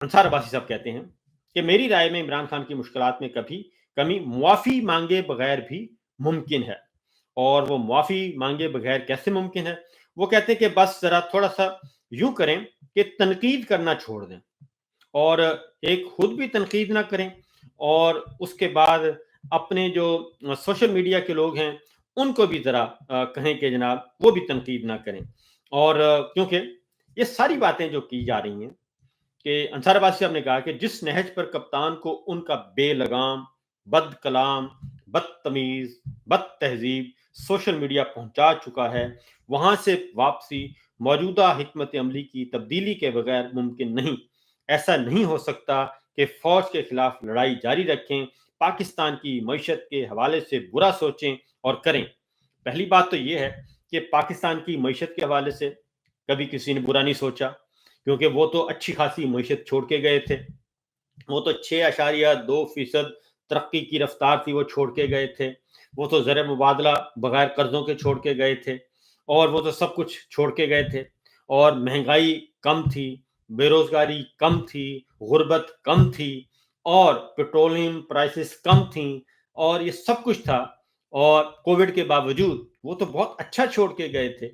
अंसार अब्बासी साहब कहते हैं कि मेरी राय में इमरान खान की मुश्किलात में कभी कमी मुआफ़ी मांगे बगैर भी मुमकिन है। और वो मुआफ़ी मांगे बगैर कैसे मुमकिन है? वो कहते हैं कि बस ज़रा थोड़ा-सा यूँ करें कि तनकीद करना छोड़ दें और एक खुद भी तनकीद ना करें और उसके बाद अपने जो सोशल मीडिया के लोग हैं, उनको भी ज़रा कहें कि जनाब वो भी तनकीद ना करें। और क्योंकि ये सारी बातें जो की जा रही हैं कि अंसार अब्बासी साहब ने कहा कि जिस नहज पर कप्तान को उनका बेलगाम, बद कलाम, बदतमीज़, बदतहज़ीब सोशल मीडिया पहुंचा चुका है, वहां से वापसी मौजूदा हिकमत अमली की तब्दीली के बगैर मुमकिन नहीं। ऐसा नहीं हो सकता कि फौज के खिलाफ लड़ाई जारी रखें, पाकिस्तान की मईशत के हवाले से बुरा सोचें और करें। पहली बात तो ये है कि पाकिस्तान की मईशत के हवाले से कभी किसी ने बुरा नहीं सोचा, क्योंकि वो तो अच्छी खासी मईशत छोड़ के गए थे। वो तो 6.2% तरक्की की रफ्तार थी, वो छोड़ के गए थे। वो तो ज़र मुबादला बगैर कर्ज़ों के छोड़ के गए थे और वो तो सब कुछ छोड़ के गए थे और महँगाई कम थी, बेरोज़गारी कम थी, गुर्बत कम थी और पेट्रोलियम प्राइसेस कम थीं और ये सब कुछ था और कोविड के बावजूद वो तो बहुत अच्छा छोड़ के गए थे।